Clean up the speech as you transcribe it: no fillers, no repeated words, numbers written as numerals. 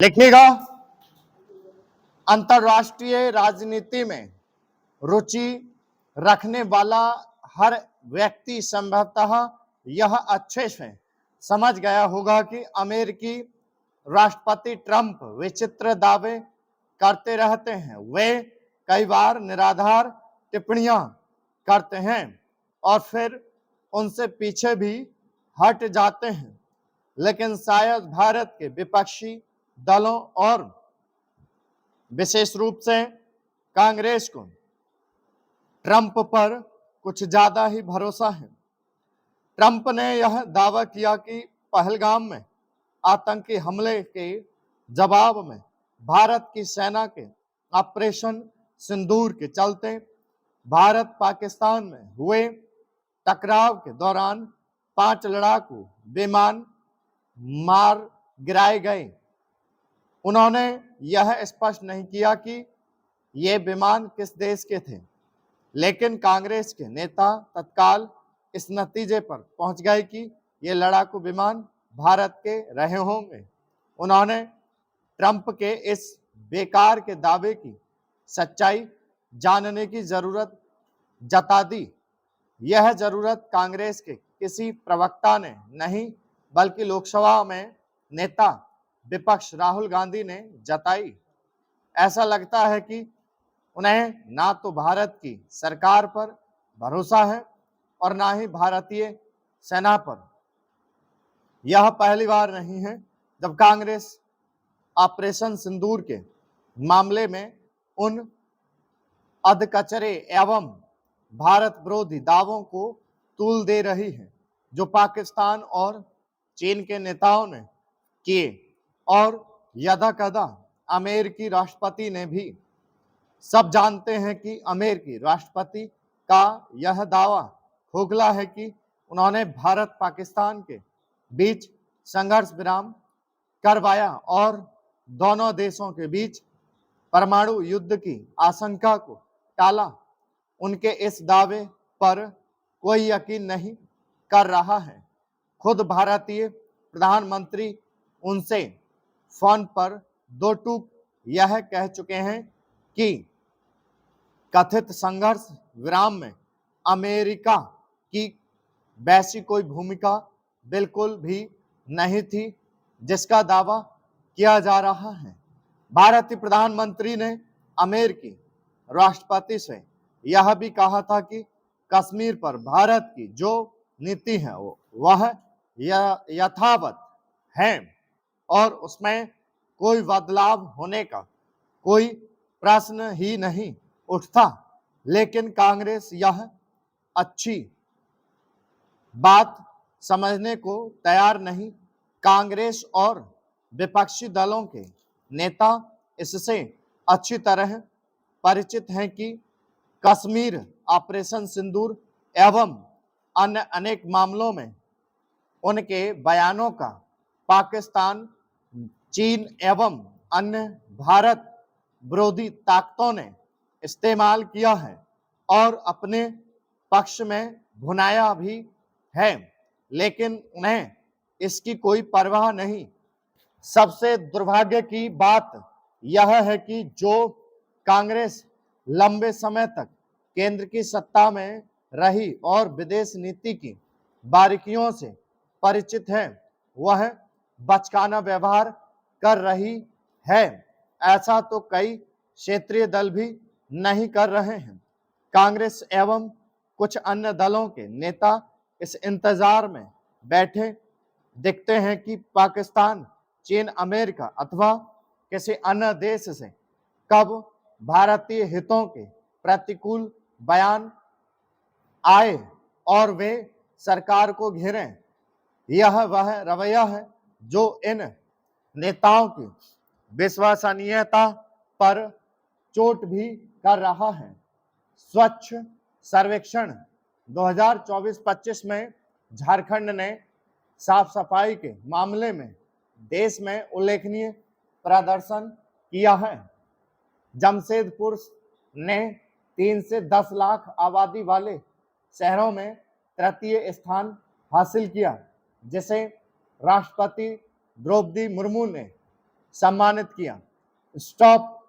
देखिएगा, अंतर्राष्ट्रीय राजनीति में रुचि रखने वाला हर व्यक्ति संभवतः यह अच्छे से समझ गया होगा कि अमेरिकी राष्ट्रपति ट्रंप विचित्र दावे करते रहते हैं। वे कई बार निराधार टिप्पणियां करते हैं और फिर उनसे पीछे भी हट जाते हैं, लेकिन शायद भारत के विपक्षी दलों और विशेष रूप से कांग्रेस को ट्रंप पर कुछ ज्यादा ही भरोसा है। ट्रंप ने यह दावा किया कि पहलगाम में आतंकी हमले के जवाब में भारत की सेना के ऑपरेशन सिंदूर के चलते भारत पाकिस्तान में हुए टकराव के दौरान 5 लड़ाकू विमान मार गिराए गए। उन्होंने यह स्पष्ट नहीं किया कि ये विमान किस देश के थे, लेकिन कांग्रेस के नेता तत्काल इस नतीजे पर पहुंच गए कि ये लड़ाकू विमान भारत के रहे होंगे। उन्होंने ट्रंप के इस बेकार के दावे की सच्चाई जानने की जरूरत जता दी। यह जरूरत कांग्रेस के किसी प्रवक्ता ने नहीं, बल्कि लोकसभा में नेता विपक्ष राहुल गांधी ने जताई। ऐसा लगता है कि उन्हें ना तो भारत की सरकार पर भरोसा है और ना ही भारतीय सेना पर। यह पहली बार नहीं है जब कांग्रेस ऑपरेशन सिंदूर के मामले में उन अधकचरे एवं भारत विरोधी दावों को तूल दे रही है जो पाकिस्तान और चीन के नेताओं ने किए, और यदाकदा अमेरिकी राष्ट्रपति ने भी। सब जानते हैं कि अमेरिकी राष्ट्रपति का यह दावा खोखला है कि उन्होंने भारत पाकिस्तान के बीच संघर्ष विराम करवाया और दोनों देशों के बीच परमाणु युद्ध की आशंका को टाला। उनके इस दावे पर कोई यकीन नहीं कर रहा है। खुद भारतीय प्रधानमंत्री उनसे फोन पर 2 टूक यह कह चुके हैं कि कथित संघर्ष विराम में अमेरिका की वैसी कोई भूमिका बिल्कुल भी नहीं थी जिसका दावा किया जा रहा है। भारतीय प्रधानमंत्री ने अमेरिकी राष्ट्रपति से यह भी कहा था कि कश्मीर पर भारत की जो नीति है वह यथावत है और उसमें कोई बदलाव होने का कोई प्रश्न ही नहीं उठता। लेकिन कांग्रेस यह अच्छी बात समझने को तैयार नहीं। कांग्रेस और विपक्षी दलों के नेता इससे अच्छी तरह परिचित हैं कि कश्मीर ऑपरेशन सिंदूर एवं अन्य अनेक मामलों में उनके बयानों का पाकिस्तान, चीन एवं अन्य भारत विरोधी ताकतों ने इस्तेमाल किया है और अपने पक्ष में भुनाया भी है, लेकिन उन्हें इसकी कोई परवाह नहीं। सबसे दुर्भाग्य की बात यह है कि जो कांग्रेस लंबे समय तक केंद्र की सत्ता में रही और विदेश नीति की बारीकियों से परिचित है, वह बचकाना व्यवहार कर रही है। ऐसा तो कई क्षेत्रीय दल भी नहीं कर रहे हैं। कांग्रेस एवं कुछ अन्य दलों के नेता इस इंतजार में बैठे दिखते हैं कि पाकिस्तान, चीन, अमेरिका अथवा किसी अन्य देश से कब भारतीय हितों के प्रतिकूल बयान आए और वे सरकार को घेरें। यह वह रवैया है जो इन नेताओं की विश्वसनीयता पर चोट भी कर रहा है। स्वच्छ सर्वेक्षण 2024-25 में झारखंड ने साफ सफाई के मामले में देश में उल्लेखनीय प्रदर्शन किया है। जमशेदपुर ने 3 से 10 लाख आबादी वाले शहरों में तृतीय स्थान हासिल किया, जिसे राष्ट्रपति द्रौपदी मुर्मू ने सम्मानित किया। स्टॉप